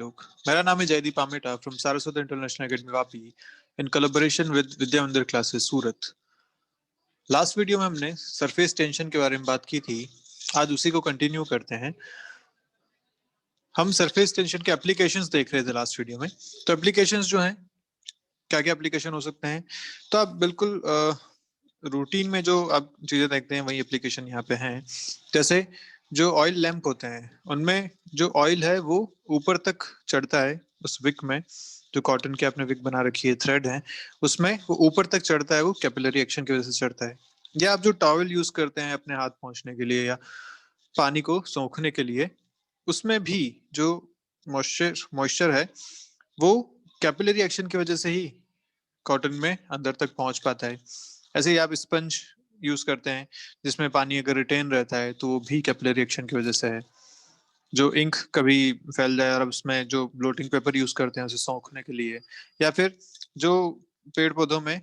लोग। मेरा नाम है Jaydeep Ameta from Saraswat international academy Vapi in collaboration with Vidya Mandir classes Surat. Last video में हमने सरफेस टेंशन के बारे में बात की थी, आज उसी को कंटिन्यू करते हैं। हम सरफेस टेंशन के एप्लीकेशंस देख रहे थे लास्ट वीडियो में। तो एप्लीकेशंस जो हैं, क्या क्या एप्लीकेशन हो सकते हैं, तो आप बिल्कुल रूटीन में जो आप चीजें देखते हैं वही एप्लीकेशन यहाँ पे हैं। जैसे जो ऑयल लैंप होते हैं उनमें जो ऑयल है वो ऊपर तक चढ़ता है उस विक में, जो कॉटन की आपने विक बना रखी है, थ्रेड है उसमें, वो ऊपर तक चढ़ता है, वो कैपिलरी एक्शन की वजह से चढ़ता है। या आप जो टॉवल यूज करते हैं अपने हाथ पोंछने के लिए या पानी को सोखने के लिए, उसमें भी जो मॉइस्चर है वो कैपिलरी एक्शन की वजह से ही कॉटन में अंदर तक पहुंच पाता है। ऐसे ही आप स्पंज यूज करते हैं जिसमें पानी अगर रिटेन रहता है तो वो भी कैपिलरी रिएक्शन की वजह से है। जो इंक कभी फैल जाए और अब उसमें जो ब्लोटिंग पेपर यूज करते हैं उसे सोखने के लिए, या फिर जो पेड़ पौधों में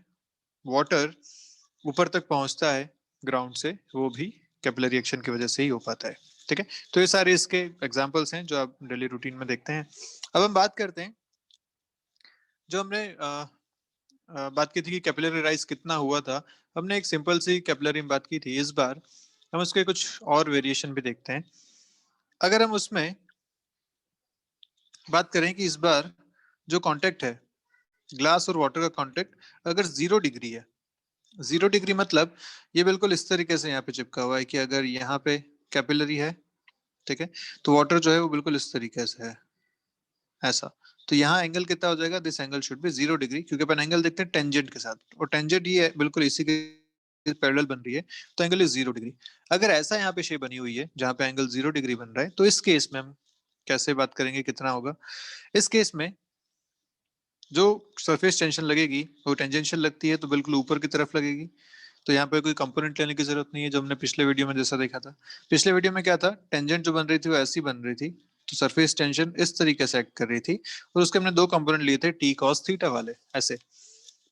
वाटर ऊपर तक पहुंचता है ग्राउंड से, वो भी कैपिलरी रिएक्शन की वजह से ही हो पाता है। ठीक है, तो ये सारे इसके एग्जाम्पल्स हैं जो आप डेली रूटीन में देखते हैं। अब हम बात करते हैं, जो हमने बात की थी कि कैपिलरी राइज कितना हुआ था, हमने एक सिंपल सी कैपिलरी में बात की थी। इस बार हम उसके कुछ और वेरिएशन भी देखते हैं। अगर हम उसमें बात करें कि इस बार जो कांटेक्ट है ग्लास और वाटर का कांटेक्ट अगर 0 डिग्री है, 0 डिग्री मतलब ये बिल्कुल इस तरीके से यहाँ पे चिपका हुआ है कि अगर यहाँ पे कैपिलरी है, ठीक है, तो वाटर जो है वो बिल्कुल इस तरीके से है, ऐसा। तो यहाँ एंगल कितना हो जाएगा, this angle should be 0 degree, क्योंकि अपन एंगल देखते हैं टेंजेंट के साथ, और टेंजेंट ये है बिल्कुल इसी के पैरेलल बन रही है, तो एंगल इज 0 डिग्री। अगर ऐसा यहाँ पे शेप बनी हुई है जहाँ पे एंगल 0 डिग्री बन रहा है, तो इस केस में हम कैसे बात करेंगे, कितना होगा। इस केस में जो सरफेस टेंशन लगेगी वो टेंजेंशियल लगती है तो बिल्कुल ऊपर की तरफ लगेगी। तो यहाँ पे कोई कंपोनेंट लेने की जरूरत नहीं है, जो हमने पिछले वीडियो में जैसा देखा था। पिछले वीडियो में क्या था, टेंजेंट जो बन रही थी वो ऐसी बन रही थी, तो सरफेस टेंशन इस तरीके से एक्ट कर रही थी, और उसके हमने दो कंपोनेंट लिए थे टी कॉस थीटा वाले, ऐसे।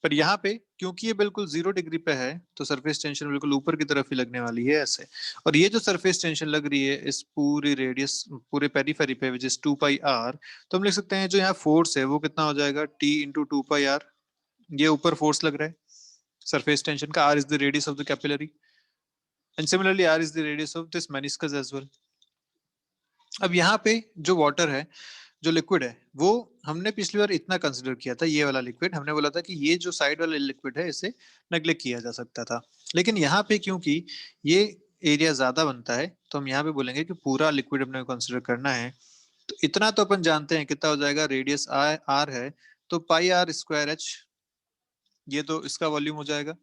पर यहाँ पे क्योंकि ये बिल्कुल 0 डिग्री पे है तो सरफेस टेंशन बिल्कुल ऊपर की तरफ ही लगने वाली है, ऐसे। और ये जो सरफेस टेंशन लग रही है इस पूरी रेडियस, पूरे पेरीफेरी पे, विच इज 2 पाई आर, तो हम लिख सकते हैं जो यहाँ फोर्स है वो कितना हो जाएगा, टी इंटू 2 पाई आर। ये ऊपर फोर्स लग रहा है सरफेस टेंशन का, R is the radius of the capillary, and similarly R is the radius of this meniscus as well. अब यहाँ पे जो वाटर है, जो लिक्विड है, वो हमने पिछली बार इतना कंसिडर किया था, ये वाला लिक्विड हमने बोला था कि ये जो साइड वाला लिक्विड है इसे नेग्लेक्ट किया जा सकता था। लेकिन यहाँ पे क्योंकि ये एरिया ज्यादा बनता है तो हम यहाँ पे बोलेंगे कि पूरा लिक्विड अपने को कंसिडर करना है। तो इतना तो अपन जानते हैं कितना हो जाएगा, रेडियस आर है तो पाई आर स्क्वायर एच, ये तो इसका वॉल्यूम हो जाएगा।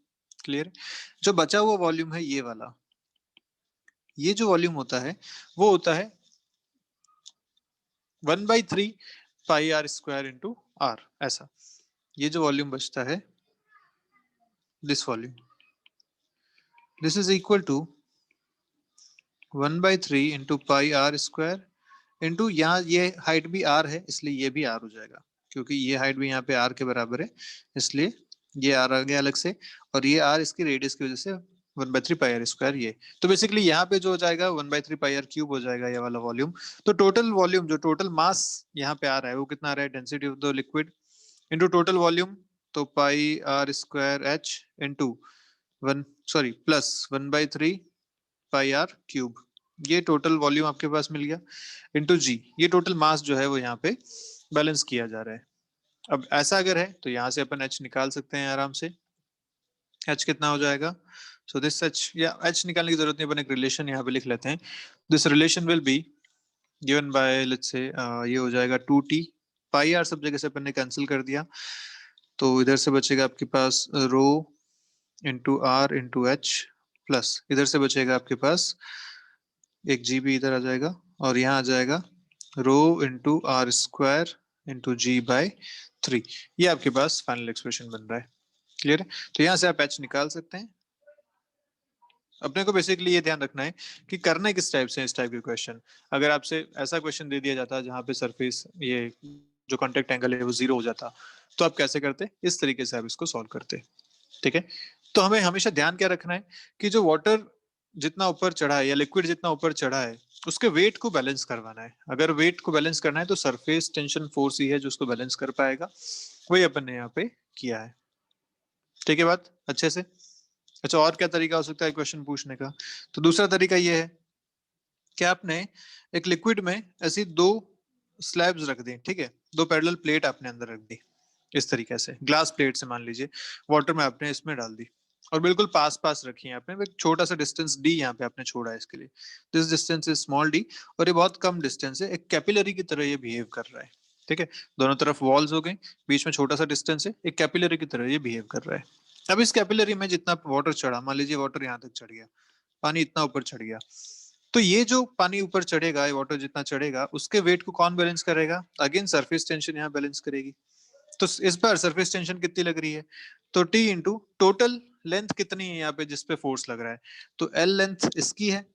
क्लियर। जो बचा हुआ वॉल्यूम है ये वाला, ये जो वॉल्यूम होता है वो होता है 1/3 pi are square into R, ऐसा। ये जो वॉल्यूम बचता है, this volume, this is equal to 1/3 इंटू पाई आर स्क्वायर इंटू, यहाँ ये हाइट भी आर है इसलिए ये भी आर हो जाएगा, क्योंकि ये हाइट भी यहाँ पे आर के बराबर है इसलिए ये आर आ गया अलग से, और ये आर इसकी रेडियस की वजह से 1/3 पाई आर स्क्वायर ये। तो बेसिकली यहाँ पे जो हो जाएगा 1/3 पाई आर क्यूब हो जाएगा ये वाला वॉल्यूम। तो टोटल वॉल्यूम, जो टोटल मास यहाँ पे आ रहा है वो कितना आ रहा है, density of the liquid into total volume, तो pi are square h into one, sorry, plus 1/3 pi r cube, ये टोटल वॉल्यूम आपके पास मिल गया, इंटू जी, ये टोटल मास जो है वो यहाँ पे बैलेंस किया जा रहा है। अब ऐसा अगर है तो यहाँ से अपन एच निकाल सकते हैं आराम से। एच कितना हो जाएगा, सो दिस एच, या एच निकालने की जरूरत नहीं, अपन एक रिलेशन यहाँ पे लिख लेते हैं। This relation will be given by, let's say ये हो जाएगा 2t, पाई आर सब जगह से अपन ने कैंसिल कर दिया, तो इधर से बचेगा आपके पास rho into r into h, plus इधर से बचेगा आपके पास एक जी भी इधर आ जाएगा, और यहाँ आ जाएगा rho into r square into g by 3। ये आपके पास फाइनल एक्सप्रेशन बन रहा है। क्लियर है, तो यहाँ से आप एच निकाल सकते हैं। अपने को बेसिकली ये ध्यान रखना है कि करना किस टाइप से, इस टाइप के क्वेश्चन। अगर आपसे ऐसा क्वेश्चन दे दिया जाता है जहाँ पे सरफेस, ये जो कॉन्टेक्ट एंगल है वो 0 हो जाता, तो आप कैसे करते, इस तरीके से आप इसको सॉल्व करते। ठीक है, तो हमें हमेशा ध्यान क्या रखना है कि जो वाटर जितना ऊपर चढ़ा है या लिक्विड जितना ऊपर चढ़ा है उसके वेट को बैलेंस करवाना है। अगर वेट को बैलेंस करना है तो सरफेस टेंशन फोर्स ही है जो उसको बैलेंस कर पाएगा, वही अपन ने यहाँ पे किया है। ठीक है बात अच्छे से। अच्छा, और क्या तरीका हो सकता है क्वेश्चन पूछने का? तो दूसरा तरीका ये है कि आपने एक लिक्विड में ऐसी दो स्लैब्स रख दी, ठीक है, दो पैरेलल प्लेट आपने अंदर रख दी इस तरीके से, ग्लास प्लेट से मान लीजिए, वाटर में आपने इसमें डाल दी और बिल्कुल पास पास रखी है आपने, एक छोटा सा डिस्टेंस डी यहाँ पे आपने छोड़ा है इसके लिए, this distance is small D, और ये बहुत कम डिस्टेंस है, एक कैपिलरी की तरह ये बिहेव कर रहा है। ठीक है, दोनों तरफ वॉल्स हो गई, बीच में छोटा सा डिस्टेंस है, एक कैपिलरी की तरह ये बिहेव कर रहा है। अब इस कैपिलरी में जितना वाटर चढ़ा, मान लीजिए वाटर यहाँ तक चढ़ गया, पानी इतना ऊपर चढ़ गया, तो ये जो पानी ऊपर चढ़ेगा, ये वाटर जितना चढ़ेगा, उसके वेट को कौन बैलेंस करेगा? अगेन सरफेस टेंशन यहाँ बैलेंस करेगी। तो इस बार सरफेस टेंशन कितनी लग रही है? तो टी इंटू टोटल लेंथ कितनी है यहाँ पे जिस पे फोर्स लग रहा है, तो एल लेंथ इसकी है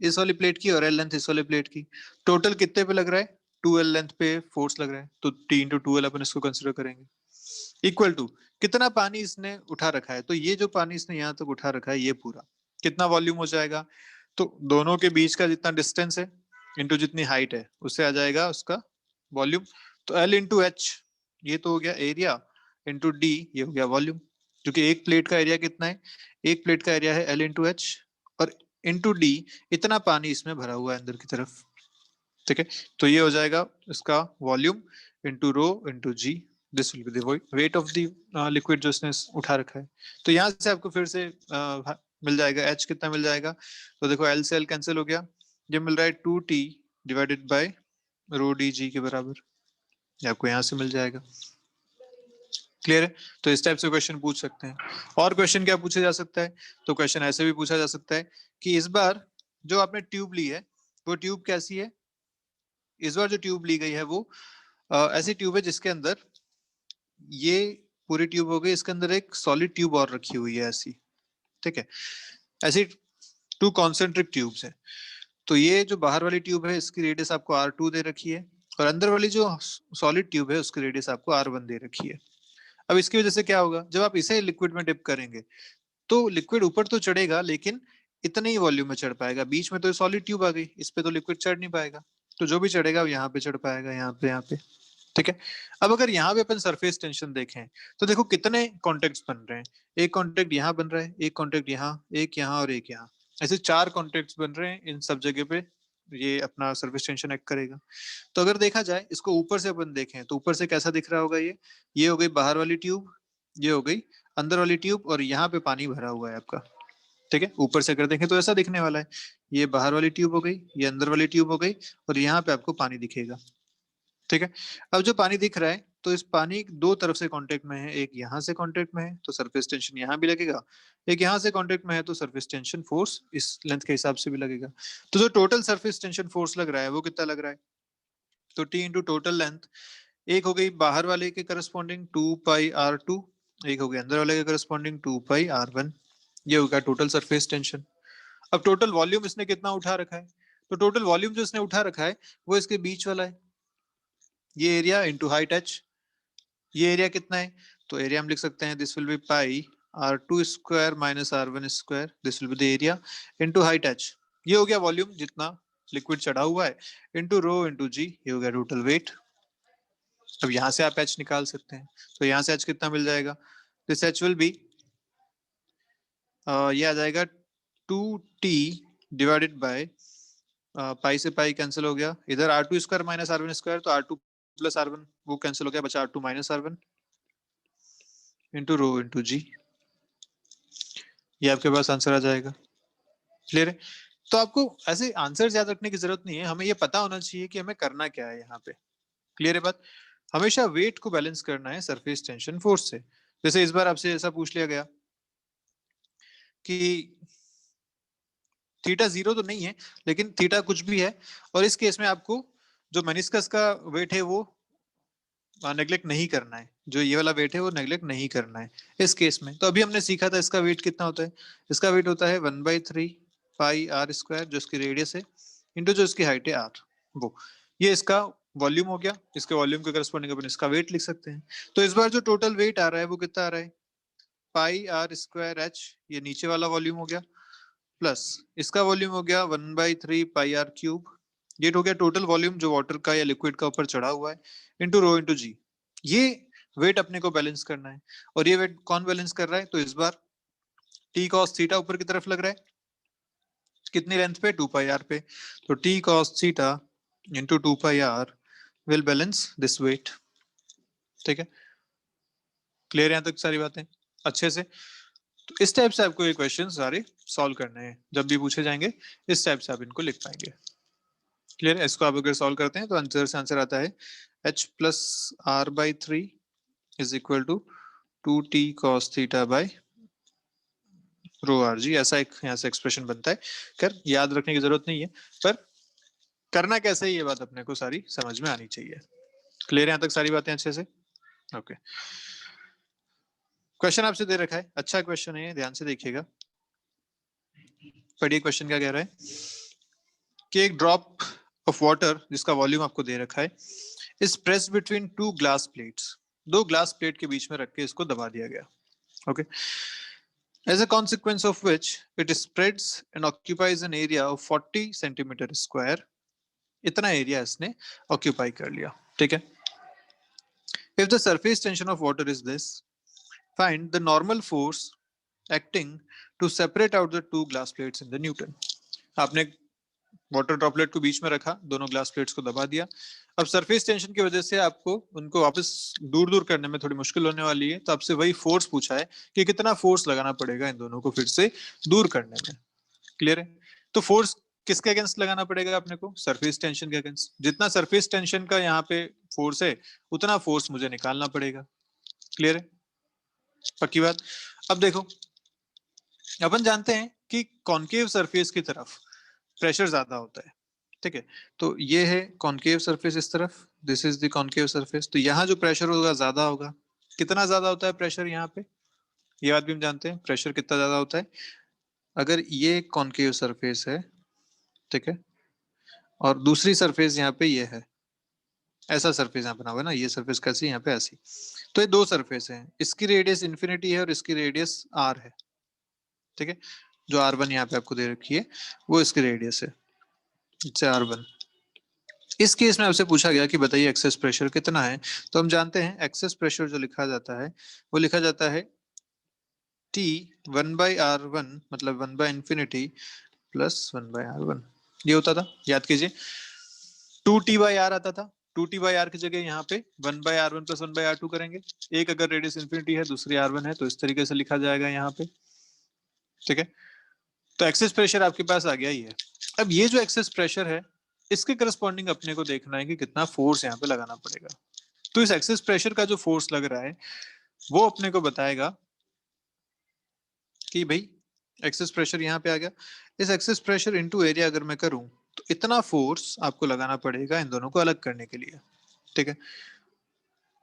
इस वाली प्लेट की, और एल लेंथ इस वाली प्लेट की, टोटल कितने पे लग रहा है? 2L लेंथ पे फोर्स लग रहा है, तो टी इंटू 2L अपन इसको कंसिडर करेंगे, इक्वल टू कितना पानी इसने उठा रखा है, तो ये जो पानी इसने यहाँ तक उठा रखा है ये पूरा कितना वॉल्यूम हो जाएगा? तो दोनों के बीच का जितना डिस्टेंस है इंटू जितनी हाइट है उससे आ जाएगा उसका वॉल्यूम। तो एल इंटू एच ये तो हो गया एरिया, इंटू डी ये हो गया वॉल्यूम, क्योंकि एक प्लेट का एरिया कितना है? एक प्लेट का एरिया है एल इंटू एच, और इंटू डी इतना पानी इसमें भरा हुआ है अंदर की तरफ। ठीक है, तो ये हो जाएगा इसका volume into rho into G, this will be the weight of the liquid जो इसने उठा रखा है। तो यहाँ से आपको फिर से मिल जाएगा एच कितना मिल जाएगा, तो देखो एल से एल कैंसिल हो गया, ये मिल रहा है 2T divided by rho D G के बराबर, ये आपको यहाँ से मिल जाएगा। क्लियर है? तो इस टाइप से क्वेश्चन पूछ सकते हैं। और क्वेश्चन क्या पूछा जा सकता है? तो क्वेश्चन ऐसे भी पूछा जा सकता है कि इस बार जो आपने ट्यूब ली है वो ट्यूब कैसी है? इस बार जो ट्यूब ली गई है वो ऐसी ट्यूब है जिसके अंदर ये पूरी ट्यूब हो गई, इसके अंदर एक सॉलिड ट्यूब और रखी हुई है ऐसी। ठीक है, ऐसी टू कॉन्सेंट्रिक ट्यूब्स है। तो ये जो बाहर वाली ट्यूब है इसकी रेडियस आपको R2 दे रखी है, और अंदर वाली जो सॉलिड ट्यूब है उसकी रेडियस आपको R1 दे रखी है। अब इसकी वजह से क्या होगा, जब आप इसे लिक्विड में डिप करेंगे तो लिक्विड ऊपर तो चढ़ेगा लेकिन इतने ही वॉल्यूम में चढ़ पाएगा, बीच में तो सॉलिड ट्यूब आ गई, इस पे तो लिक्विड चढ़ नहीं पाएगा, तो जो भी चढ़ेगा वो यहाँ पे चढ़ पाएगा, यहाँ पे। ठीक है, अब अगर यहाँ पे अपन सरफेस टेंशन देखें तो देखो कितने कॉन्टेक्ट बन रहे हैं, एक कॉन्टेक्ट यहाँ बन रहा है, एक कॉन्टेक्ट यहाँ, एक यहाँ और एक यहाँ, ऐसे 4 कॉन्टेक्ट बन रहे हैं, इन सब जगह पे ये अपना सरफेस टेंशन एक्ट करेगा। तो अगर देखा जाए इसको ऊपर से अपन देखें तो ऊपर से कैसा दिख रहा होगा, ये हो गई बाहर वाली ट्यूब, ये हो गई अंदर वाली ट्यूब, और यहाँ पे पानी भरा हुआ है आपका। ठीक है, ऊपर से अगर देखें तो ऐसा दिखने वाला है, ये बाहर वाली ट्यूब हो गई, ये अंदर वाली ट्यूब हो गई, और यहाँ पे आपको पानी दिखेगा। ठीक है, अब जो पानी दिख रहा है तो इस पानी दो तरफ से कांटेक्ट में है, एक यहाँ से कांटेक्ट में है तो सरफेस टेंशन यहाँ भी लगेगा, एक यहाँ से कांटेक्ट में है तो सरफेस टेंशन फोर्स इस लेंथ के हिसाब से भी लगेगा। तो जो टोटल सरफेस टेंशन फोर्स लग रहा है वो कितना लग रहा है? तो टी इंटू टोटल लेंथ, एक हो गई बाहर वाले के करस्पॉन्डिंग 2πr2, एक हो गई अंदर वाले के करस्पॉन्डिंग 2πr1, ये होगा टोटल सरफेस टेंशन। अब टोटल वॉल्यूम इसने कितना उठा रखा है? तो टोटल वॉल्यूम जो इसने उठा रखा है वो इसके बीच वाला है, ये एरिया इंटू हाइट एच, ये एरिया कितना है? तो एरिया हम लिख सकते हैं this will B pi R2 square minus R1 square, this will be the area into height H, ये हो गया वॉल्यूम जितना लिक्विड चढ़ा हुआ है, इंटू रो इंटू जी, ये हो गया टोटल वेट। अब यहाँ से आप एच निकाल सकते हैं, तो यहाँ से एच कितना मिल जाएगा? दिस एच विल बी ये आ जाएगा 2T डिवाइडेड बाय पाई से पाई कैंसिल हो गया, इधर R2 square minus R1 square, तो R2 प्लस R1 वो कैंसिल हो गया, बचा R2 minus R1 into rho into g, ये आपके पास आंसर आ जाएगा। क्लियर है? तो आपको ऐसे आंसर याद रखने की जरूरत नहीं है, हमें ये पता होना चाहिए कि हमें करना क्या है यहाँ पे। क्लियर है बात? हमेशा वेट को बैलेंस करना है सरफेस टेंशन फोर्स से। जैसे इस बार आपसे ऐसा पूछ लिया गया कि थीटा 0 तो नहीं है लेकिन थीटा कुछ भी है, और इस केस में आपको जो मेनिस्कस का वेट है वो नेग्लेक्ट नहीं करना है, जो ये वाला वेट है वो नेग्लेक्ट नहीं करना है इस केस में। तो अभी हमने सीखा था इसका वेट कितना होता है, इसका वेट होता है 1/3 πr² जो इसकी रेडियस है इंटू जो इसकी हाइट है r, वो ये इसका वॉल्यूम हो गया, इसके वॉल्यूम के करस्पॉन्डिंग अपन इसका वेट लिख सकते हैं। तो इस बार जो टोटल वेट आ रहा है वो कितना आ रहा है? πr² h, ये नीचे वाला वॉल्यूम हो गया, प्लस इसका वॉल्यूम हो गया 1/3 पाई आर क्यूब, ये हो गया टोटल वॉल्यूम जो वाटर का या लिक्विड का ऊपर चढ़ा हुआ है, इंटू रो इंटू जी। ये वेट अपने को बैलेंस करना है, और ये वेट कौन बैलेंस कर रहा है? तो इस बार टी कॉस थीटा ऊपर की तरफ लग रहा है, कितनी लेंथ पे? 2 पाई आर पे, तो T cos theta into 2 pi R will balance this weight. ठीक है, क्लियर यहाँ तक सारी बातें अच्छे से? तो इस टाइप से आपको ये क्वेश्चन सारे सॉल्व करने हैं, जब भी पूछे जाएंगे इस टाइप से आप इनको लिख पाएंगे। क्लियर है? इसको आप अगर सॉल्व करते हैं तो आंसर से आंसर आता है h plus r by three is equal to 2t cos theta by rho r g. ऐसा एक यहाँ से एक्सप्रेशन बनता है। कर याद रखने की जरूरत नहीं है, पर करना कैसे है ये बात अपने को सारी समझ में आनी चाहिए। क्लियर है यहाँ तक सारी बातें अच्छे से? ओके, क्वेश्चन आपसे दे रखा है, अच्छा क्वेश्चन है, ध्यान से देखिएगा। पढ़िए क्वेश्चन क्या कह रहा है कि एक ड्रॉप ऑफ वाटर जिसका वॉल्यूम आपको दे रखा है is pressed between two glass plates, दो ग्लास प्लेट के बीच में रख के इसको दबा दिया गया। Okay, as a consequence of which it spreads and occupies an area of 40 centimetre square. इतना एरिया इसने ऑक्यूपाई कर लिया। ठीक है, if the surface tension of water is this, find the normal force acting to separate out the two glass plates in the Newton। आपने water droplet को बीच में रखा, दोनों ग्लास प्लेट्स को दबा दिया। अब सरफेस टेंशन की वजह से आपको उनको वापस दूर दूर करने में थोड़ी मुश्किल होने वाली है, तो आपसे वही फोर्स पूछा है कि कितना फोर्स लगाना पड़ेगा इन दोनों को फिर से दूर करने में। क्लियर है? तो फोर्स किसके अगेंस्ट लगाना पड़ेगा अपने को? सरफेस टेंशन के अगेंस्ट। जितना सरफेस टेंशन का यहाँ पे फोर्स है उतना फोर्स मुझे निकालना पड़ेगा। क्लियर है? पक्की बात। अब देखो, अपन जानते हैं कि कॉन्केव सरफेस की तरफ प्रेशर ज्यादा होता है। ठीक है, तो ये है कॉन्केव सरफेस इस तरफ, this is the concave surface. तो यहाँ जो प्रेशर होगा ज्यादा होगा। कितना ज्यादा होता है प्रेशर यहाँ पे? ये बात भी हम जानते हैं, प्रेशर कितना ज्यादा होता है। अगर ये कॉन्केव सरफेस है, ठीक है, और दूसरी सरफेस यहाँ पे ये है, ऐसा सरफेस यहाँ बना हुआ है ना, ये सरफेस कैसी यहाँ पे ऐसी, तो ये दो सरफेस है, इसकी रेडियस इन्फिनिटी है और इसकी रेडियस आर है। ठीक है, जो R1 यहाँ पे आपको दे रखी है वो इसकी रेडियस है, इससे R1। इस केस में आपसे पूछा गया कि बताइए एक्सेस प्रेशर कितना है। तो हम जानते हैं एक्सेस प्रेशर जो लिखा जाता है वो लिखा जाता है T 1/R1, मतलब 1/इंफिनिटी प्लस 1/R1। ये होता था, याद कीजिए, 2T/R आता था। 2T/R की जगह यहाँ पे 1/R1 प्लस 1/R2 करेंगे। एक अगर रेडियस इंफिनिटी है, दूसरी R1 है, तो इस तरीके से लिखा जाएगा यहाँ पे। ठीक है, तो एक्सेस प्रेशर आपके पास आ गया ही है। अब ये जो एक्सेस प्रेशर है इसके करस्पॉन्डिंग अपने को देखना है कि कितना फोर्स यहाँ पे लगाना पड़ेगा। तो इस एक्सेस प्रेशर का जो फोर्स लग रहा है वो अपने को बताएगा कि भाई एक्सेस प्रेशर यहाँ पे आ गया। इस एक्सेस प्रेशर इनटू एरिया अगर मैं करूं तो इतना फोर्स आपको लगाना पड़ेगा इन दोनों को अलग करने के लिए। ठीक है,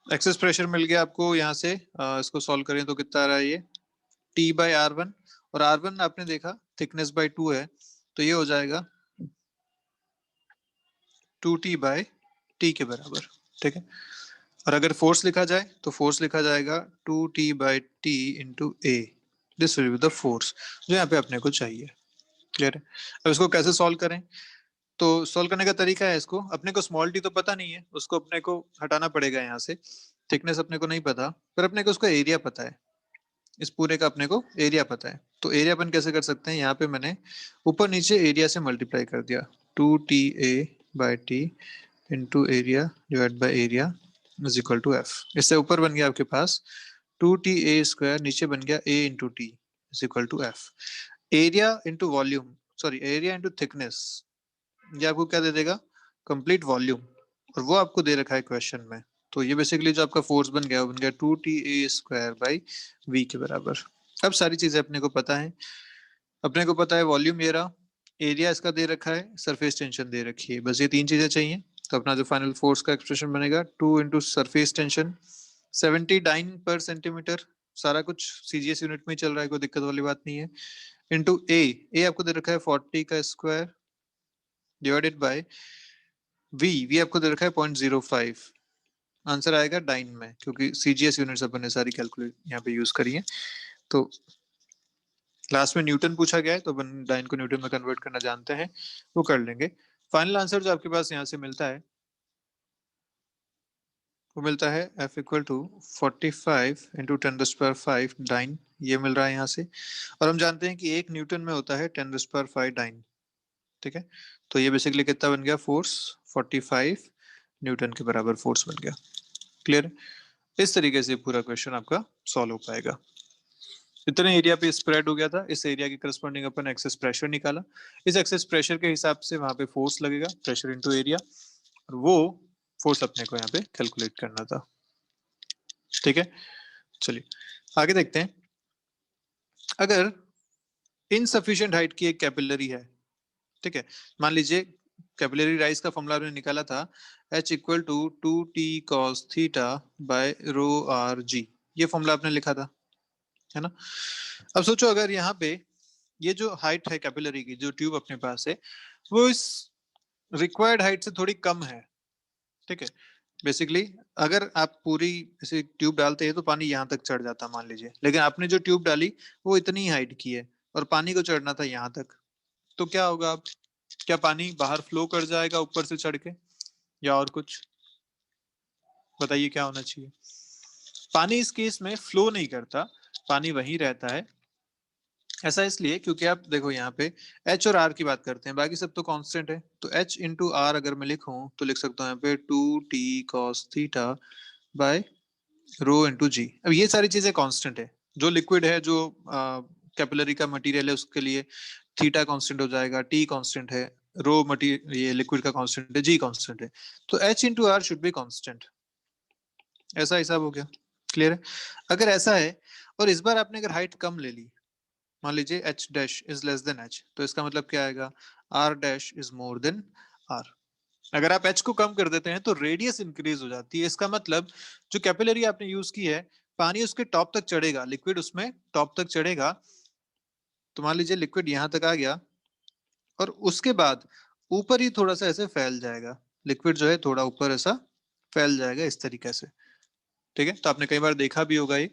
एक्सेस प्रेशर मिल गया आपको यहाँ से। इसको सॉल्व करें तो कितना आ रहा है ये T/R1, और R1 आपने देखा थिकनेस बाय 2 है, तो ये हो जाएगा 2T/T के बराबर। ठीक है, और अगर फोर्स लिखा जाए तो फोर्स लिखा जाएगा 2T/T into A. This will be the force जो यहाँ पे अपने को चाहिए। क्लियर है? अब इसको कैसे सॉल्व करें? तो सॉल्व करने का तरीका है, इसको अपने को स्मॉल टी तो पता नहीं है, उसको अपने को हटाना पड़ेगा यहाँ से। थिकनेस अपने को नहीं पता, पर अपने को उसका एरिया पता है, इस पूरे का अपने को एरिया पता है। तो एरिया अपन कैसे कर सकते हैं? यहाँ पे मैंने ऊपर नीचे एरिया से मल्टीप्लाई कर दिया, 2TA/T into area divide by area is equal to F. इससे ऊपर बन गया आपके पास 2TA², नीचे बन गया A into T is equal to F. Area into volume, sorry area into thickness, ये आपको क्या दे देगा? कंप्लीट वॉल्यूम, और वो आपको दे रखा है क्वेश्चन में। तो ये बेसिकली जो आपका फोर्स बन गया वो बन गया 2TA² बाई V के बराबर। अब सारी चीजें अपने को पता है, अपने को पता है वॉल्यूम ये रहा, एरिया इसका दे रखा है, सरफेस टेंशन दे रखी है, बस ये तीन चीजें चाहिए। तो अपना जो फाइनल फोर्स का एक्सप्रेशन बनेगा 2 इंटू सरफेस टेंशन 70 डाइन पर सेंटीमीटर, सारा कुछ सीजीएस यूनिट में चल रहा है, कोई दिक्कत वाली बात नहीं है, इंटू ए आपको दे रखा है 40 का स्क्वायर डिवाइडेड बाय वी आपको दे रखा है 0.05। आंसर आएगा डाइन में, क्योंकि सीजीएस यूनिट्स अपन ने सारी कैलकुलेट यहाँ पे यूज करी है। तो लास्ट में न्यूटन पूछा गया है तो अपन डाइन को न्यूटन में कन्वर्ट करना जानते हैं, वो कर लेंगे। फाइनल आंसर जो आपके पास यहाँ से मिलता है वो मिलता है F equal to 45 into 10⁵ dyne, ये मिल रहा है यहाँ से। और हम जानते हैं कि 1 न्यूटन में होता है 10⁵ डाइन, ठीक है। तो ये बेसिकली कितना बन गया, फोर्स 45 न्यूटन के बराबर फोर्स बन गया। क्लियर? इस तरीके से पूरा क्वेश्चन आपका सॉल्व हो पाएगा। इतने एरिया पे स्प्रेड हो गया था, इस एरिया के करस्पॉन्डिंग अपन एक्सेस प्रेशर निकाला, इस एक्सेस प्रेशर के हिसाब से वहां पे फोर्स लगेगा, प्रेशर इनटू एरिया, और वो फोर्स अपने को यहाँ पे कैलकुलेट करना था। ठीक है, चलिए आगे देखते हैं। अगर इनसफिशिएंट हाइट की एक कैपिलरी है, ठीक है, मान लीजिए कैपिलरी राइज का फॉर्मूला आपने निकाला था H equal to 2t cos theta by rho r g, ये फॉर्मूला आपने लिखा था, है ना। अब सोचो अगर यहाँ पे ये जो हाइट है कैपिलरी की, जो ट्यूब अपने पास है, वो इस रिक्वायर्ड हाइट से थोड़ी कम है, ठीक है। बेसिकली अगर आप पूरी ऐसे ट्यूब डालते हैं तो पानी यहाँ तक चढ़ जाता मान लीजिए, लेकिन आपने जो ट्यूब डाली वो इतनी हाइट की है और पानी को चढ़ना था यहाँ तक, तो क्या होगा? अब क्या पानी बाहर फ्लो कर जाएगा ऊपर से चढ़ के, या और कुछ? बताइए क्या होना चाहिए? पानी इस केस में फ्लो नहीं करता, पानी वहीं रहता है। ऐसा इसलिए क्योंकि आप देखो यहाँ पे H और R की बात करते हैं, बाकी सब तो कांस्टेंट है, तो H इंटू आर अगर मैं लिखूं तो लिख सकता हूँ यहाँ पे 2t cos theta by rho into g. अब ये सारी चीजें कांस्टेंट है, जो लिक्विड है, जो कैपिलरी का मटेरियल है, उसके लिए थीटा कांस्टेंट हो जाएगा, टी कांस्टेंट है, रो मटेरियल ये लिक्विड का कांस्टेंट है, जी कांस्टेंट है, तो H into r should be constant. ऐसा हिसाब हो गया, क्लियर है? अगर ऐसा है और इस बार आपने अगर हाइट कम ले ली, मान लीजिए H dash is less than H, तो इसका मतलब क्या आएगा? R dash is more then R। अगर आप H को कम कर देते हैं तो रेडियस इंक्रीज हो जाती है, इसका मतलब जो कैपिलरी आपने यूज की है, पानी उसके टॉप तक चढ़ेगा, लिक्विड उसमें टॉप तक चढ़ेगा, तो मान लीजिए लिक्विड यहाँ तक आ गया और उसके बाद ऊपर ही थोड़ा सा ऐसे फैल जाएगा, लिक्विड जो है थोड़ा ऊपर ऐसा फैल जाएगा इस तरीके से, ठीक है। तो आपने कई बार देखा भी होगा, ये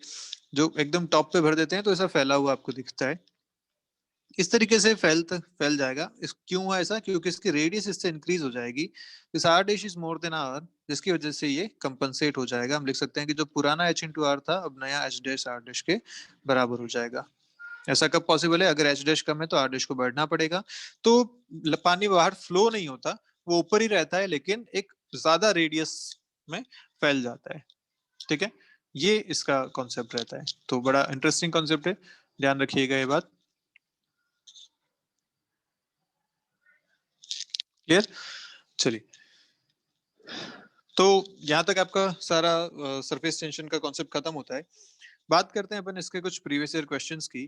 जो एकदम टॉप पे भर देते हैं तो ऐसा फैला हुआ आपको दिखता है, इस तरीके से फैल जाएगा। इस क्यों हुआ ऐसा? क्योंकि इसकी रेडियस इससे इंक्रीज हो जाएगी, this r dash is more than r, जिसकी वजह से ये कंपनसेट हो जाएगा। हम लिख सकते हैं कि जो पुराना H इंटू आर था अब नया H डैश आर डैश के बराबर हो जाएगा। ऐसा कब पॉसिबल है? अगर H डैश कम है तो आर डैश को बढ़ना पड़ेगा, तो पानी बाहर फ्लो नहीं होता, वो ऊपर ही रहता है, लेकिन एक ज्यादा रेडियस में फैल जाता है, ठीक है। ये इसका कॉन्सेप्ट रहता है, तो बड़ा इंटरेस्टिंग कॉन्सेप्ट है, ध्यान रखिएगा ये बात। क्लियर? चलिए, तो यहाँ तक आपका सारा सरफेस टेंशन का कॉन्सेप्ट खत्म होता है। बात करते हैं अपन इसके कुछ प्रीवियस ईयर क्वेश्चंस की।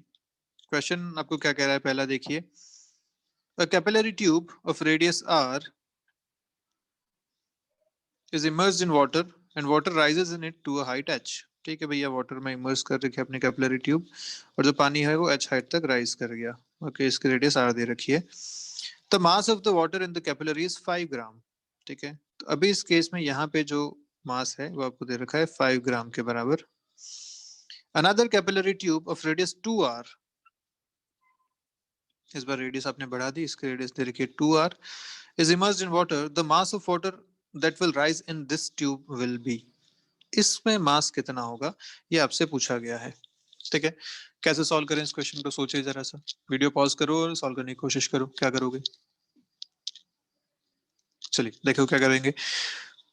क्वेश्चन आपको क्या कह रहा है, पहला देखिए, a capillary tube of radius r is immersed in water and water rises in it to a height h। ठीक है भैया, वाटर में इमर्स कर रखी है अपनी कैपिलरी ट्यूब और जो पानी है वो h हाइट तक राइज कर गया। ओके, इसकी रेडियस r दे रखी है। The mass of the water in the capillary is 5 ग्राम। ठीक है, तो अभी इस केस में यहाँ पे जो मास है वो आपको दे रखा है 5 ग्राम के बराबर। Another capillary tube of radius 2r, इस बार रेडियस आपने बढ़ा दी, इसकी रेडियस दे रखी है 2r, is immersed in water, the mass of water that will rise in this tube will be. इसमें मास कितना होगा ये आपसे पूछा गया है, ठीक है। कैसे सॉल्व करें इस क्वेश्चन को, सोचिए जरा सा, वीडियो पॉज करो और सॉल्व करने की कोशिश करो, क्या करोगे? चलिए देखो क्या करेंगे।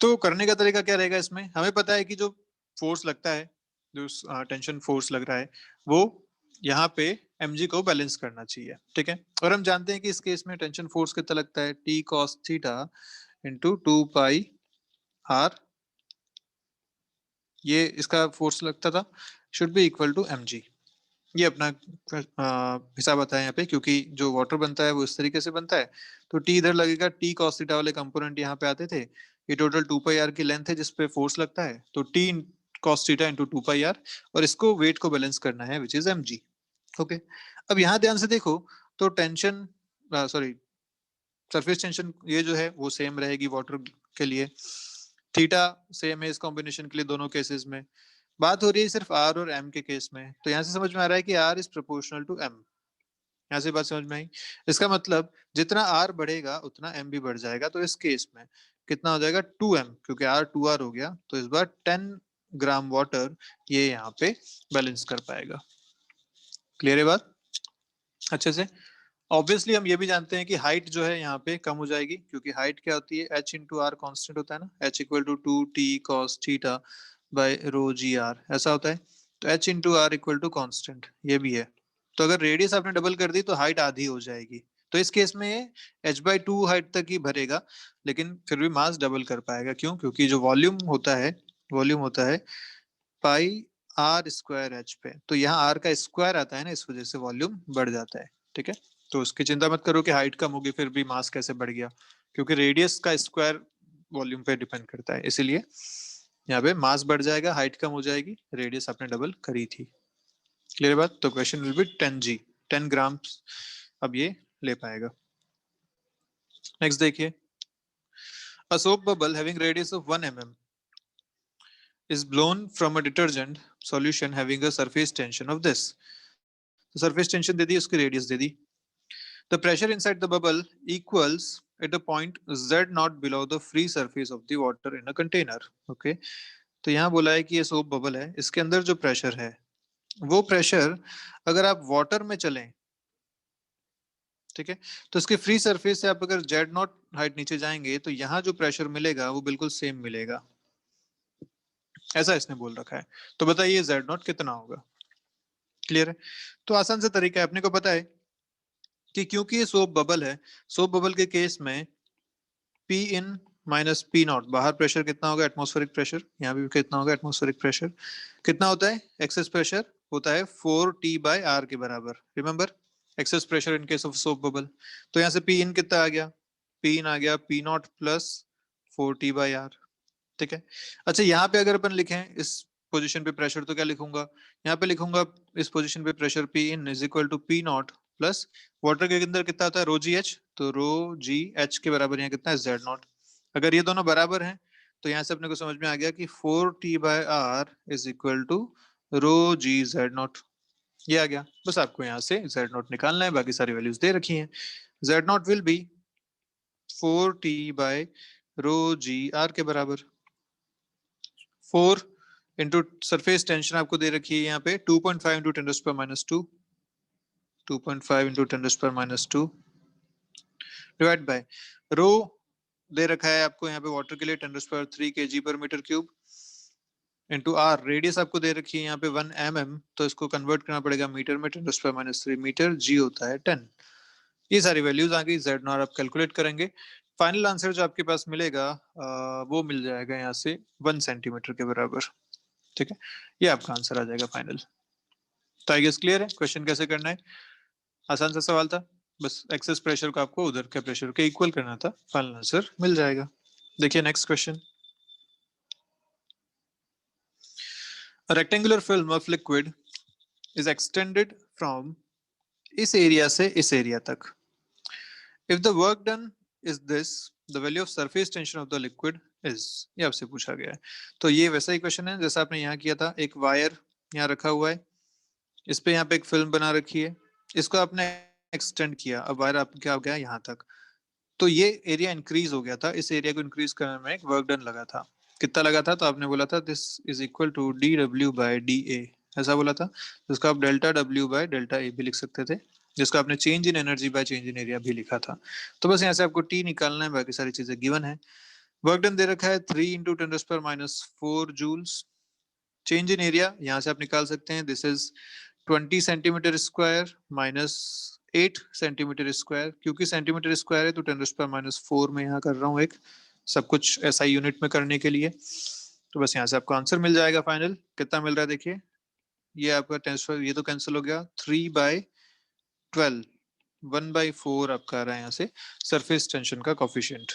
तो करने का तरीका क्या रहेगा, इसमें हमें पता है कि जो फोर्स लगता है, जो टेंशन फोर्स लग रहा है, वो यहाँ पे mg को बैलेंस करना चाहिए, ठीक है। और हम जानते हैं कि इस केस में टेंशन फोर्स कितना लगता है, t cos theta into 2 pi r, ये इसका फोर्स लगता था, should be equal to mg। ये अपना हिसाब आता है यहाँ पे, क्योंकि जो वाटर बनता है वो इस तरीके से बनता है, तो टी इधर लगेगा, टी कॉस थीटा वाले कंपोनेंट यहाँ पे आते थे, ये टोटल 2 पाई आर की लेंथ है जिसपे फोर्स लगता है, तो T cos theta into 2 pi r, और इसको वेट को बैलेंस करना है which is m g. Okay, अब यहाँ ध्यान से देखो, तो टेंशन, सॉरी, सरफेस टेंशन ये जो है वो सेम रहेगी वाटर के लिए, थीटा सेम है इस कॉम्बिनेशन के लिए दोनों केसेस में। बात हो रही है सिर्फ आर और एम के केस में, तो यहाँ से समझ में आ रहा है कि r is proportional to m. यहाँ से बात समझ में आई। इसका मतलब जितना आर बढ़ेगा उतना एम भी बढ़ जाएगा। तो इस केस में कितना हो जाएगा 2m, क्योंकि आर 2r हो गया, तो इस बार 10 ग्राम वाटर ये यहाँ पे बैलेंस कर पाएगा। क्लियर है बात अच्छे से? ऑब्वियसली हम ये भी जानते हैं कि हाइट जो है यहाँ पे कम हो जाएगी, क्योंकि हाइट क्या होती है, h इंटू आर कॉन्स्टेंट होता है ना, h equal to 2t cos theta by rho g r, ऐसा होता है। तो h into r equal to constant ये भी है। तो अगर रेडियस आपने डबल कर दी तो हाइट आधी हो जाएगी। तो इस केस में ये h/2 हाइट तक ही भरेगा, लेकिन फिर भी मास डबल कर पाएगा। क्यों? क्योंकि जो वॉल्यूम होता है पाई आर स्क्वायर एच पे, तो यहाँ आर का स्क्वायर आता है ना, इस वजह से वॉल्यूम बढ़ जाता है। ठीक है, तो उसकी चिंता मत करो कि हाइट कम होगी फिर भी मास कैसे बढ़ गया, क्योंकि रेडियस का स्क्वायर वॉल्यूम पे डिपेंड करता है, इसीलिए यहाँ पे मास बढ़ जाएगा, हाइट कम हो जाएगी, रेडियस आपने डबल करी थी। क्लियर बात? तो क्वेश्चन विल बी 10g, 10 ग्राम अब ये ले पाएगा। नेक्स्ट देखिए, a soap bubble having radius of 1 mm is blown from a detergent solution having a surface tension of this. तो सरफेस टेंशन दे दी, उसकी radius they the. The pressure inside the bubble equals at a point z not below the free surface of the water in a container. Okay, तो यहाँ बोला है कि ये soap bubble है, इसके अंदर जो प्रेशर है वो प्रेशर अगर आप वाटर में चलें, ठीक है, तो इसके फ्री सरफेस से आप अगर जेड नॉट हाइट नीचे जाएंगे तो यहाँ जो प्रेशर मिलेगा वो बिल्कुल सेम मिलेगा, ऐसा इसने बोल रखा है। तो बताइए जेड नॉट कितना होगा? क्लियर है? तो आसान सा तरीका है, अपने को पता है कि क्योंकि ये सोप बबल है, सोप बबल के केस में P in minus P not, बाहर प्रेशर कितना होगा, एटमॉस्फेरिक प्रेशर, यहाँ भी कितना होगा एटमॉस्फेरिक प्रेशर, कितना होता है एक्सेस प्रेशर होता है 4t/r के बराबर। Remember excess pressure in case of soap bubble. तो यहाँ से पी इन कितना आ गया, पी इन आ गया पी नॉट प्लस 4t/r। ठीक है, अच्छा यहाँ पे अगर अपन लिखें इस पोजीशन पे प्रेशर तो क्या लिखूंगा, यहाँ पे लिखूंगा इस पोजीशन पे pressure P in is equal to P naught plus water के अंदर कितना आता है रो जी एच, तो रो जी एच के बराबर यहाँ कितना है जेड नॉट। अगर ये दोनों बराबर हैं तो यहाँ से अपने को समझ में आ गया कि 4t/r is equal to rho g z naught, ये आ गया। बस आपको यहाँ से जेड नॉट निकालना है, बाकी सारी वैल्यूज दे रखी हैं। जेड नॉट विल बी 4t/रो जी आर के बराबर। 4 इंटू सरफेस टेंशन आपको दे रखी है यहाँ पे 2.5 इंटू 10⁻², 2.5 इंटू 10⁻² डिवाइड बाय रो दे रखा है आपको यहाँ पे वाटर के लिए 10⁻³ kg/m³ इंटू आर, रेडियस आपको दे रखी है यहाँ पे 1 mm, तो इसको कन्वर्ट करना पड़ेगा मीटर में, 10⁻³ मीटर, जी होता है 10। ये सारी वैल्यूज आ गई, जेड नॉट आप कैलकुलेट करेंगे, फाइनल आंसर जो आपके पास मिलेगा वो मिल जाएगा यहाँ से 1 सेंटीमीटर के बराबर। ठीक है, ये आपका आंसर आ जाएगा फाइनल। तो आई गेस क्लियर है क्वेश्चन कैसे करना है, आसान सा सवाल था, बस एक्सेस प्रेशर को आपको उधर के प्रेशर के इक्वल करना था, फाइनल आंसर मिल जाएगा। देखिए next question, rectangular film of liquid is extended from इस एरिया से इस एरिया तक, if the work done is this, the value of surface tension of the liquid is, ये आपसे पूछा गया है। तो ये वैसा ही क्वेश्चन है जैसा आपने यहाँ किया था, एक वायर यहाँ रखा हुआ है, इस पे यहाँ पे एक फिल्म बना रखी है, इसको आपने एक्सटेंड किया, अब वायर आप क्या हो गया यहाँ तक, तो ये एरिया इंक्रीज हो गया था, इस एरिया को इंक्रीज करने में एक वर्क डन लगा था, कितना लगा था, तो आपने बोला था this is equal to dw/da, ऐसा बोला था, जिसको आप delta W by delta A भी लिख सकते थे, जिसको आपने change in energy by change in area भी लिखा था। तो बस यहाँ से आपको टी निकालना है, बाकी सारी चीजें गिवन है। वर्क डन दे रखा है 3 into 10⁻⁴ joules, change in area यहाँ से आप निकाल सकते हैं, this is 20 centimetre square minus 8 centimetre square, क्योंकि सेंटीमीटर स्क्वायर है तो 10⁻⁴ में यहाँ कर रहा हूँ एक, सब कुछ एसआई यूनिट में करने के लिए। तो बस यहाँ से आपको आंसर मिल जाएगा फाइनल, कितना मिल रहा है देखिए, ये आपका टेंसफर ये तो कैंसिल हो गया, 3/12, 1/4 आपका आ रहा है यहाँ से सरफेस टेंशन का कॉफिशिएंट,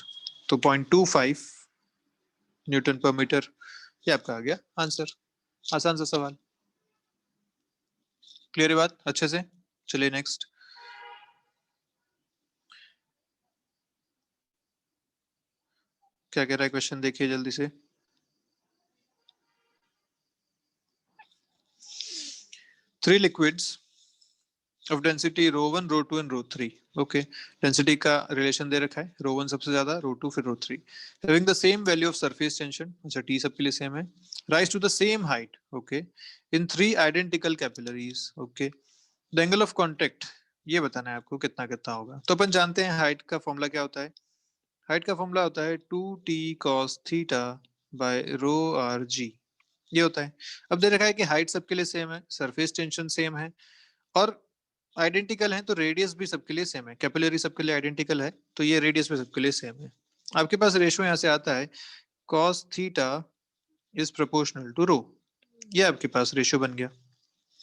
तो 0.25 न्यूटन पर मीटर, ये आपका आ गया आंसर। आसान सा सवाल, क्लियर है बात अच्छे से? चलिए नेक्स्ट, क्या कह रहा है क्वेश्चन देखिए जल्दी से। Three liquids of density rho 1 rho 2 and rho 3। Okay, density का रिलेशन दे रखा है, रो 1 सबसे ज्यादा, रो 2 फिर rho 3। Having the same value of surface tension, अच्छा टी सबके लिए सेम है, rise to the same height, okay, in 3 identical capillaries. Okay, the angle of contact ये बताना है आपको कितना कितना होगा। तो अपन जानते हैं हाइट का फॉर्मूला क्या होता है। हाइट का फॉर्मूला होता है 2t cos theta by rho r g, ये होता है। अब दे रखा है कि हाइट सबके लिए सेम है, सरफेस टेंशन सेम है और आइडेंटिकल है, तो रेडियस भी सबके लिए सेम है, कैपिलरी सबके लिए आइडेंटिकल है, तो ये रेडियस भी सबके लिए सेम है। आपके पास रेशियो यहाँ से आता है cos theta is proportional to rho, ये आपके पास रेशियो बन गया।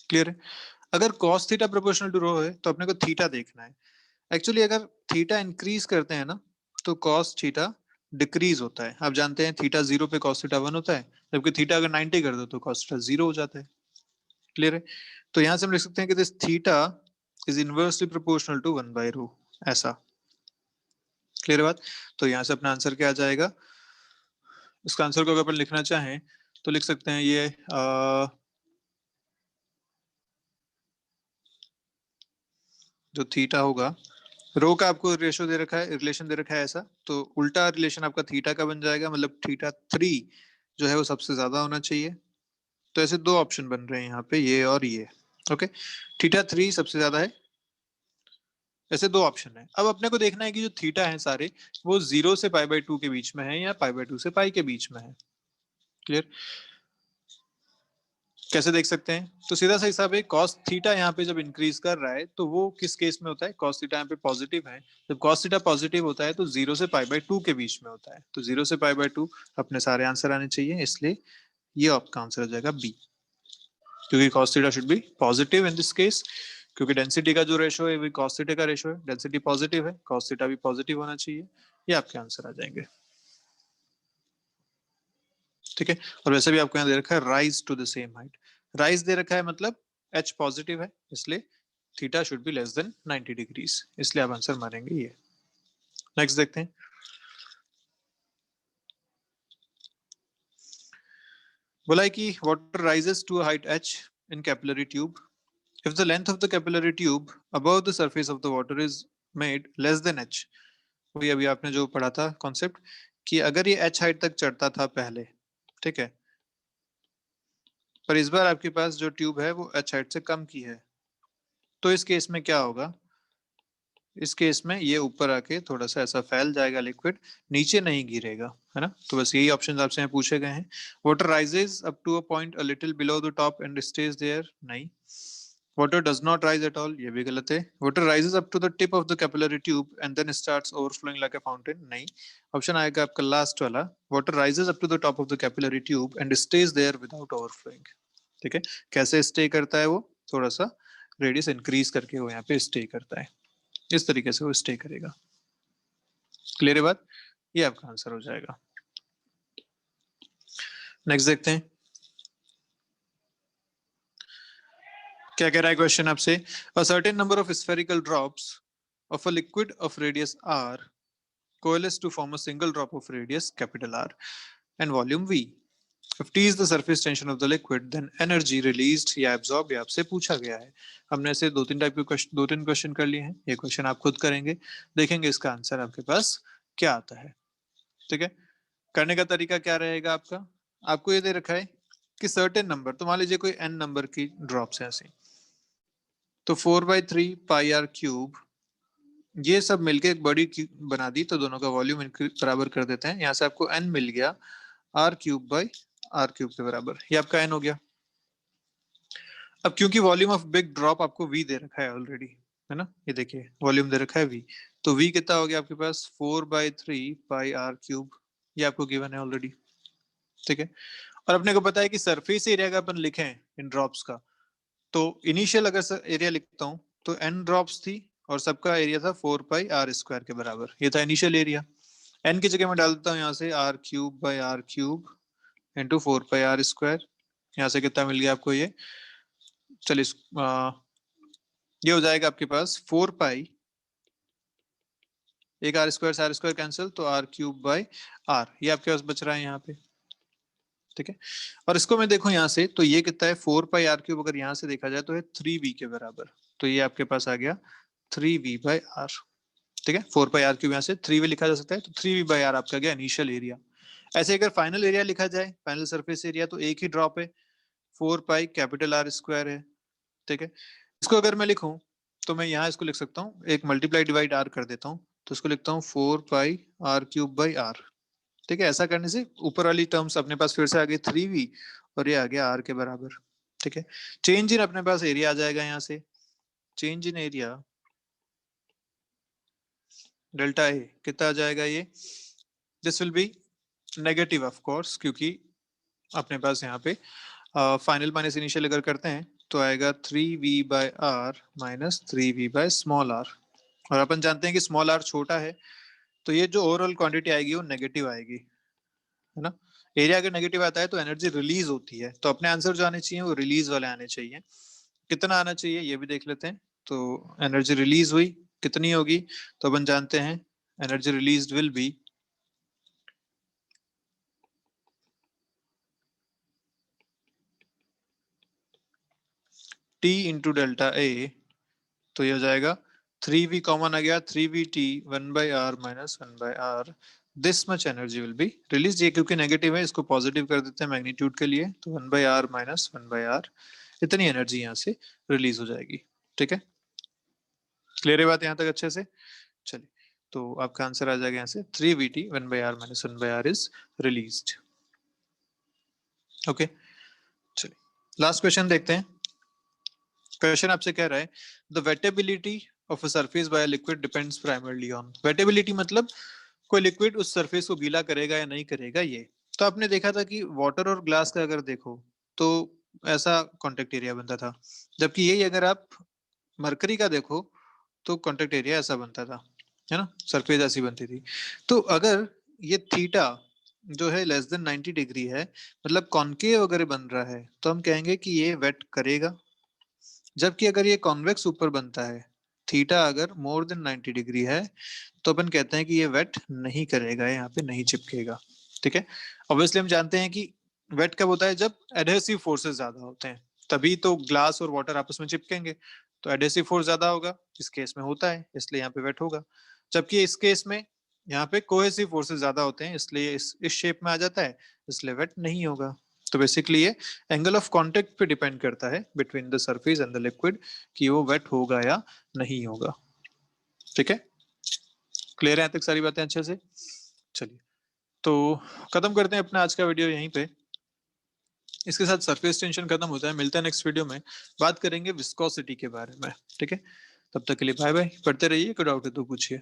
क्लियर है। अगर cos थीटा प्रोपोर्शनल टू रो है तो अपने को थीटा देखना है। एक्चुअली अगर थीटा इंक्रीज करते हैं ना तो cos थीटा डिक्रीज होता है। आप जानते हैं थीटा 0 पे cos थीटा 1 होता है, जबकि थीटा अगर 90 कर दो तो cos थीटा 0 हो जाता है। क्लियर है। तो यहां से हम लिख सकते हैं कि this theta is inversely proportional to 1 by rho, ऐसा। क्लियर बात। तो यहां से अपना आंसर क्या आ जाएगा, इसका आंसर को अगर अपन लिखना चाहें तो लिख सकते हैं ये जो थीटा होगा, रो का आपको रेशियो दे रखा है, रिलेशन दे रखा है ऐसा, तो उल्टा रिलेशन आपका थीटा का बन जाएगा, मतलब थीटा 3 जो है वो सबसे ज्यादा होना चाहिए। तो ऐसे दो ऑप्शन बन रहे हैं यहाँ पे, ये और ये। ओके, थीटा 3 सबसे ज्यादा है, ऐसे दो ऑप्शन है। अब अपने को देखना है कि जो थीटा है सारे वो 0 से पाई बाय 2 के बीच में है या पाई बाय 2 से पाई के बीच में है। क्लियर। कैसे देख सकते हैं, तो सीधा सा हिसाब है, cos थीटा यहाँ पे जब इंक्रीज कर रहा है तो वो किस केस में होता है, cos थीटा यहाँ पे पॉजिटिव है, जब cos थीटा पॉजिटिव होता है तो 0 से पाई बाय 2 के बीच में होता है, तो 0 से पाई बाय 2 अपने सारे आंसर आने चाहिए, इसलिए ये आपका आंसर हो जाएगा बी, क्योंकि cos theta should B positive in this case, क्योंकि डेंसिटी का जो रेशो है वो cos थीटा का रेशो है, डेंसिटी पॉजिटिव है, cos थीटा भी पॉजिटिव होना चाहिए, ये आपके आंसर आ जाएंगे। ठीक है। और वैसे भी आपको यहाँ दे रखा है rise to the same height, rise दे रखा है मतलब h पॉजिटिव है, इसलिए theta should be less than 90 degrees, इसलिए आप आंसर मारेंगे ये। नेक्स्ट देखते हैं। बोला है कि water rises to a height h in capillary tube if the length of the capillary tube above the surface of the water is made less than h। वही अभी आपने जो पढ़ा था कॉन्सेप्ट, कि अगर ये h हाइट तक चढ़ता था पहले, ठीक है, पर इस बार आपके पास जो ट्यूब है वो h हाइट से कम की है, तो इस केस में क्या होगा, इस केस में ये ऊपर आके थोड़ा सा ऐसा फैल जाएगा लिक्विड, नीचे नहीं गिरेगा, है ना। तो बस यही ऑप्शन आपसे पूछे गए हैं। Water rises up to a point a little below the top and stay there, नहीं। Water does not rise at all, ये भी गलत है। Water rises up to the tip of the capillary tube and then starts overflowing like a fountain, नहीं। Option आएगा आपका last वाला, water rises up to the top of the capillary tube and stay there without overflowing. ठीक है, कैसे stay करता है वो, थोड़ा सा रेडियस इंक्रीज करके वो यहाँ पे स्टे करता है, इस तरीके से वो स्टे करेगा। क्लियर है बात, ये आपका आंसर हो जाएगा। नेक्स्ट देखते हैं क्या कह रहा है क्वेश्चन आपसे। A certain number of spherical drops of a liquid of radius r coalesce to form a single drop of radius capital R and volume V. If T is the surface tension of the liquid, then energy released या absorbed, या आपसे पूछा गया है। हमने ऐसे दो तीन टाइप के क्वेश्चन, दो तीन क्वेश्चन कर लिए हैं, ये क्वेश्चन आप खुद करेंगे, देखेंगे इसका आंसर आपके पास क्या आता है। ठीक है, करने का तरीका क्या रहेगा आपका, आपको ये दे रखा है कि सर्टेन नंबर, तो मान लीजिए कोई n नंबर की ड्रॉप्स है ऐसे, तो 4/3 पाई आर क्यूब, ये सब मिलके एक बड़ी क्यूब बना दी, तो दोनों का वॉल्यूम बराबर कर देते हैं, यहाँ से आपको n मिल गया r cube by r cube के बराबर, ये आपका n हो गया। अब क्योंकि वॉल्यूम ऑफ बिग ड्रॉप आपको v दे रखा है ऑलरेडी, है ना, ये देखिए वॉल्यूम दे रखा है v, तो v कितना हो गया आपके पास 4/3 पाई आर क्यूब, ये आपको गिवन है ऑलरेडी। ठीक है, और अपने को पता है कि सरफेस एरिया का अपन लिखे इन ड्रॉप्स का, तो इनिशियल अगर एरिया लिखता हूँ तो n ड्रॉप्स थी और सबका एरिया था 4 पाई r² के बराबर, ये था इनिशियल एरिया। n की जगह मैं डाल देता हूँ यहाँ से r cube by r cube into 4 pi r², यहाँ से कितना मिल गया आपको ये, चलिए ये हो जाएगा आपके पास 4 पाई, एक r² से r² कैंसिल, तो r क्यूब बाई r, ये आपके पास बच रहा है यहाँ पे। ठीक है, और इसको मैं देखूं यहाँ से तो ये कितना है 4 पाई r क्यूब, अगर यहाँ से देखा जाए तो है 3v के बराबर, तो ये आपके पास आ गया 3v/r। ठीक है, 4πr क्यूब यहाँ से 3v लिखा जा सकता है, तो 3v/r आपका गया इनिशियल एरिया। ऐसे अगर फाइनल एरिया लिखा जाए, फाइनल सरफेस एरिया, तो एक ही ड्रॉप है, 4πR² है। ठीक है, इसको अगर मैं लिखूं तो मैं यहाँ इसको लिख सकता हूँ, एक मल्टीप्लाई डिवाइड r कर देता हूँ, तो इसको लिखता हूँ 4πr³/r। ठीक है, ऐसा करने से ऊपर वाली टर्म्स अपने पास फिर से आ गई 3v और ये आ गया r के बराबर। ठीक है, चेंज इन अपने पास एरिया आ जाएगा यहाँ से, change in area delta A कितना आ जाएगा ये, this will B negative of course, क्योंकि अपने पास यहाँ पे फाइनल माइनस इनिशियल अगर करते हैं तो आएगा 3v/r माइनस 3v/r। और अपन जानते हैं कि स्मॉल r छोटा है, तो ये जो ओवरऑल क्वांटिटी आएगी वो नेगेटिव आएगी, है ना। एरिया अगर नेगेटिव आता है तो एनर्जी रिलीज होती है, तो अपने आंसर जो आने चाहिए वो रिलीज वाले आने चाहिए। कितना आना चाहिए ये भी देख लेते हैं। तो एनर्जी रिलीज हुई कितनी होगी, तो अपन जानते हैं energy release will be T into delta A, तो ये हो जाएगा 3v कॉमन आ गया, 3vt 1/r minus 1/r, this much energy will be release. ये क्योंकि नेगेटिव है इसको पॉजिटिव कर देते हैं मैग्नीट्यूड के लिए, तो 1/r माइनस 1/r, इतनी एनर्जी यहाँ से रिलीज हो जाएगी। ठीक है, क्लियर है बात यहाँ तक अच्छे से। चलिए, तो आपका आंसर आ जाएगा यहाँ से 3vt 1/r minus 1/r is released. Okay, चलिए लास्ट क्वेश्चन देखते हैं। क्वेश्चन आपसे कह रहा है the wettability of a surface by liquid depends primarily on. Wettability मतलब कोई लिक्विड उस सरफेस को गीला करेगा या नहीं करेगा ये। तो आपने देखा था कि वाटर और ग्लास का अगर देखो तो ऐसा कॉन्टेक्ट एरिया बनता था, जबकि यही अगर आप मरकरी का देखो तो कॉन्टेक्ट एरिया ऐसा बनता था, है ना, सरफेस ऐसी बनती थी। तो अगर ये थीटा जो है लेस देन 90 डिग्री है, मतलब कॉन्केव अगर बन रहा है, तो हम कहेंगे कि ये वेट करेगा। जबकि अगर ये कॉन्वेक्स ऊपर बनता है, थीटा अगर मोर देन 90 डिग्री है, तो अपन कहते हैं कि ये वेट नहीं करेगा, यहाँ पे नहीं चिपकेगा। ठीक है, ऑब्वियसली हम जानते हैं कि वेट कब होता है, जब एडहेसिव फोर्सेस ज्यादा होते हैं, तभी तो ग्लास और वाटर आपस में चिपकेंगे। तो एडहेसिव फोर्स ज्यादा होगा, इस केस में होता है, इसलिए यहाँ पे वेट होगा। जबकि इस केस में यहाँ पे कोहेसिव फोर्सेस ज्यादा होते हैं, इसलिए इस शेप में आ जाता है, इसलिए वेट नहीं होगा। तो बेसिकली ये एंगल ऑफ कांटेक्ट पे डिपेंड करता है between the surface and the liquid कि वो वेट होगा या नहीं होगा। ठीक है, क्लियर है यहाँ तक सारी बातें अच्छे से। चलिए, तो खत्म करते हैं अपना आज का वीडियो यहीं पे। इसके साथ सरफेस टेंशन खत्म होता है। मिलता है नेक्स्ट वीडियो में, बात करेंगे विस्कोसिटी के बारे में। ठीक है, तब तक के लिए बाय बाय। पढ़ते रहिए, कोई डाउट है तो पूछिए।